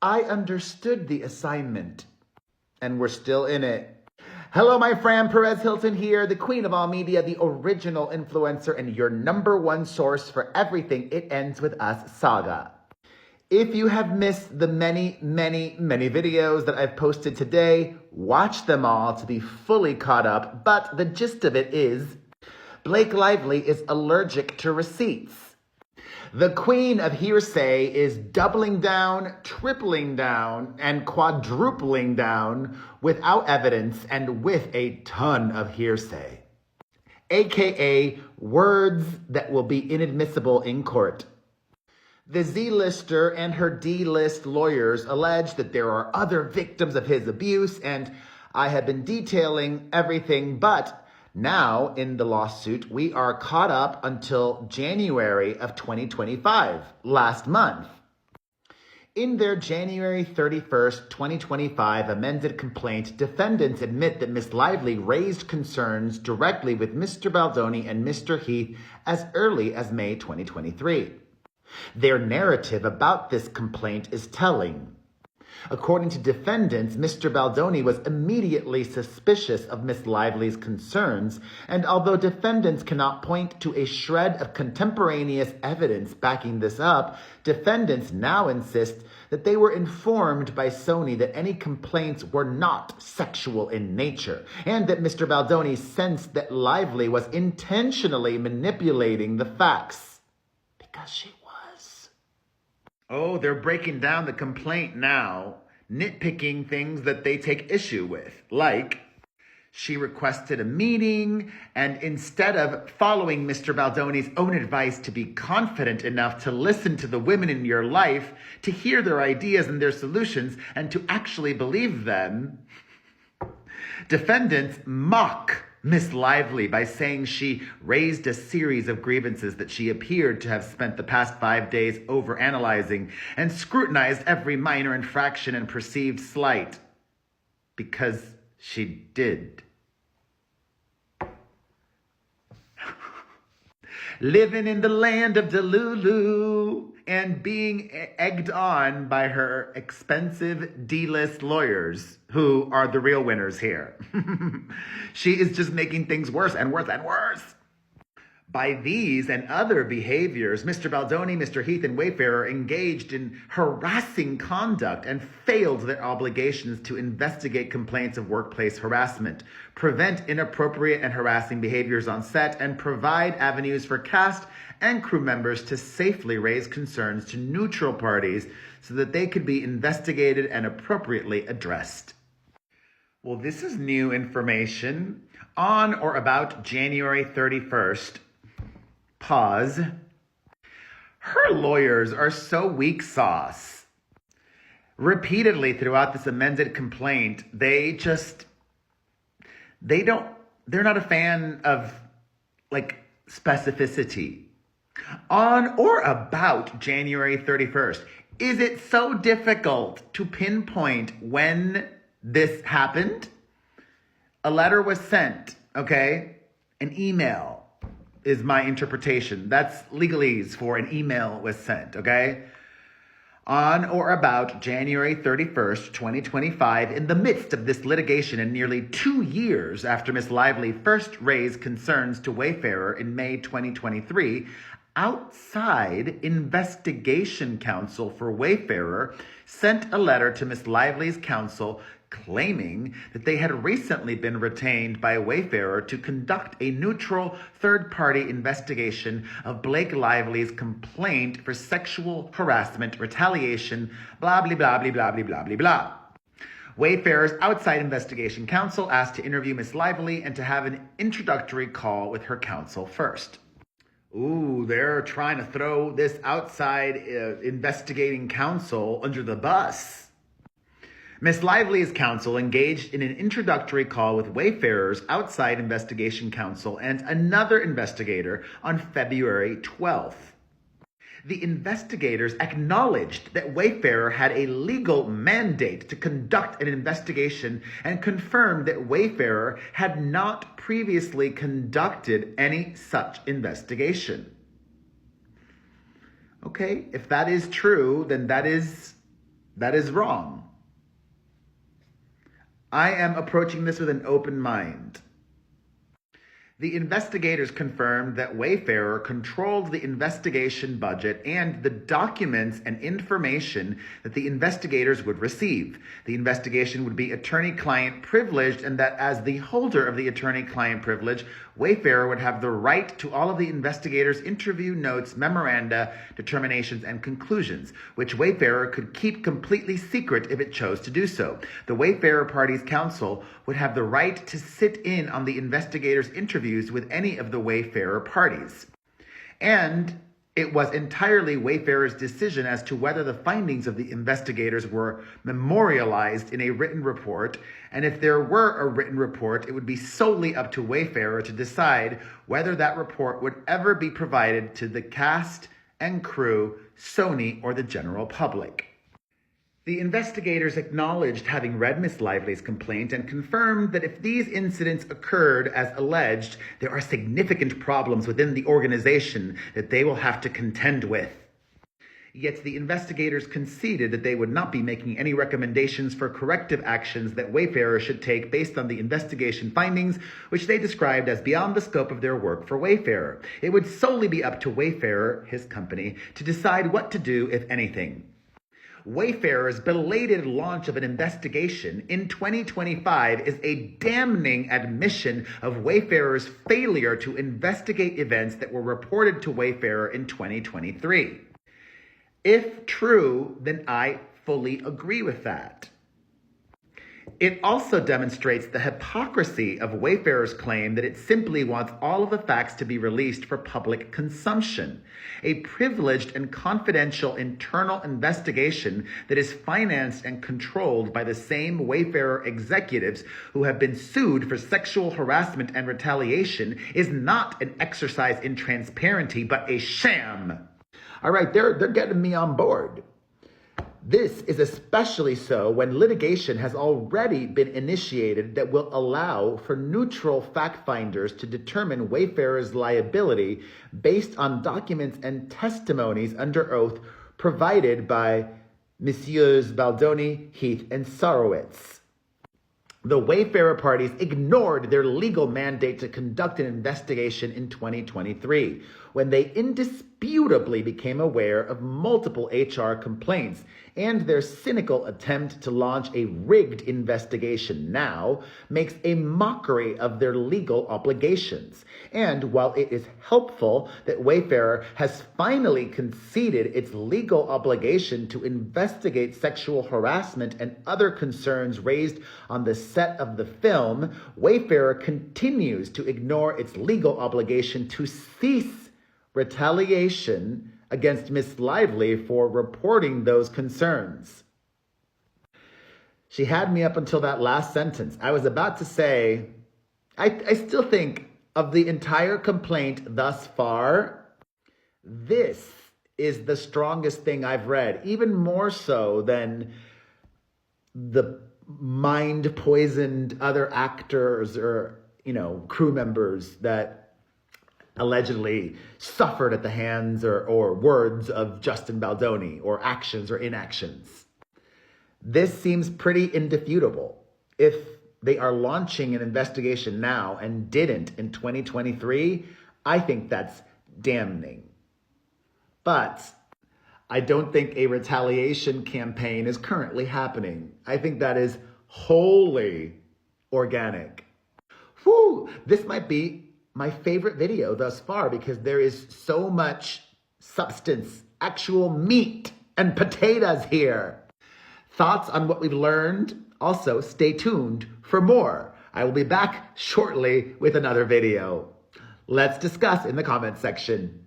I understood the assignment, and we're still in it. Hello, my friend, Perez Hilton here, the queen of all media, the original influencer, and your number one source for everything It Ends With Us saga. If you have missed the many videos that I've posted today, watch them all to be fully caught up, but the gist of it is, Blake Lively is allergic to receipts. The queen of hearsay is doubling down, tripling down, and quadrupling down without evidence and with a ton of hearsay, aka words that will be inadmissible in court. The Z-lister and her D-list lawyers allege that there are other victims of his abuse, and I have been detailing everything, but now in the lawsuit, we are caught up until January of 2025, last month. In their January 31st, 2025 amended complaint, defendants admit that Ms. Lively raised concerns directly with Mr. Baldoni and Mr. Heath as early as May 2023. Their narrative about this complaint is telling. According to defendants, Mr. Baldoni was immediately suspicious of Ms. Lively's concerns, and although defendants cannot point to a shred of contemporaneous evidence backing this up, defendants now insist that they were informed by Sony that any complaints were not sexual in nature, and that Mr. Baldoni sensed that Lively was intentionally manipulating the facts. Because she was. Oh, they're breaking down the complaint now, nitpicking things that they take issue with. Like, she requested a meeting, and instead of following Mr. Baldoni's own advice to be confident enough to listen to the women in your life, to hear their ideas and their solutions, and to actually believe them, defendants mock Miss Lively by saying she raised a series of grievances that she appeared to have spent the past 5 days overanalyzing and scrutinized every minor infraction and perceived slight. Because she did. Living in the land of Delulu and being egged on by her expensive D-list lawyers, who are the real winners here. She is just making things worse and worse and worse. By these and other behaviors, Mr. Baldoni, Mr. Heath, and Wayfarer engaged in harassing conduct and failed their obligations to investigate complaints of workplace harassment, prevent inappropriate and harassing behaviors on set, and provide avenues for cast and crew members to safely raise concerns to neutral parties so that they could be investigated and appropriately addressed. Well, this is new information. On or about January 31st, pause. Her lawyers are so weak sauce. Repeatedly throughout this amended complaint, they're not a fan of specificity. On or about January 31st, is it so difficult to pinpoint when this happened? A letter was sent, okay? An email is my interpretation. That's legalese for an email was sent, okay? On or about January 31st, 2025, in the midst of this litigation and nearly 2 years after Ms. Lively first raised concerns to Wayfarer in May 2023, outside investigation counsel for Wayfarer sent a letter to Ms. Lively's counsel claiming that they had recently been retained by Wayfarer to conduct a neutral third-party investigation of Blake Lively's complaint for sexual harassment, retaliation, blah, blah, blah, blah, blah, blah, blah, blah. Wayfarer's outside investigation counsel asked to interview Ms. Lively and to have an introductory call with her counsel first. Ooh, they're trying to throw this outside investigating counsel under the bus. Ms. Lively's counsel engaged in an introductory call with Wayfarer's outside investigation counsel and another investigator on February 12th. The investigators acknowledged that Wayfarer had a legal mandate to conduct an investigation and confirmed that Wayfarer had not previously conducted any such investigation. Okay, if that is true, then that is That is wrong. I am approaching this with an open mind. The investigators confirmed that Wayfarer controlled the investigation budget and the documents and information that the investigators would receive. The investigation would be attorney-client privileged, and that as the holder of the attorney-client privilege, Wayfarer would have the right to all of the investigators' interview notes, memoranda, determinations, and conclusions, which Wayfarer could keep completely secret if it chose to do so. The Wayfarer party's counsel would have the right to sit in on the investigators' interviews with any of the Wayfarer parties. And it was entirely Wayfarer's decision as to whether the findings of the investigators were memorialized in a written report, and if there were a written report, it would be solely up to Wayfarer to decide whether that report would ever be provided to the cast and crew, Sony, or the general public. The investigators acknowledged having read Miss Lively's complaint and confirmed that if these incidents occurred as alleged, there are significant problems within the organization that they will have to contend with. Yet the investigators conceded that they would not be making any recommendations for corrective actions that Wayfarer should take based on the investigation findings, which they described as beyond the scope of their work for Wayfarer. It would solely be up to Wayfarer, his company, to decide what to do, if anything. Wayfarer's belated launch of an investigation in 2025 is a damning admission of Wayfarer's failure to investigate events that were reported to Wayfarer in 2023. If true, then I fully agree with that. It also demonstrates the hypocrisy of Wayfarer's claim that it simply wants all of the facts to be released for public consumption. A privileged and confidential internal investigation that is financed and controlled by the same Wayfarer executives who have been sued for sexual harassment and retaliation is not an exercise in transparency, but a sham. All right, they're getting me on board. This is especially so when litigation has already been initiated that will allow for neutral fact finders to determine Wayfarer's liability based on documents and testimonies under oath provided by Messieurs Baldoni, Heath, and Sarowitz. The Wayfarer parties ignored their legal mandate to conduct an investigation in 2023, when they indisputably became aware of multiple HR complaints, and their cynical attempt to launch a rigged investigation now makes a mockery of their legal obligations. And while it is helpful that Wayfarer has finally conceded its legal obligation to investigate sexual harassment and other concerns raised on the set of the film, Wayfarer continues to ignore its legal obligation to cease retaliation against Miss Lively for reporting those concerns. She had me up until that last sentence. I was about to say, I still think of the entire complaint thus far, this is the strongest thing I've read, even more so than the mind-poisoned other actors or, crew members that allegedly suffered at the hands or words of Justin Baldoni, or actions or inactions. This seems pretty indefutable. If they are launching an investigation now and didn't in 2023, I think that's damning. But I don't think a retaliation campaign is currently happening. I think that is wholly organic. Whew, this might be my favorite video thus far because there is so much substance, actual meat and potatoes here. Thoughts on what we've learned? Also, stay tuned for more. I will be back shortly with another video. Let's discuss in the comments section.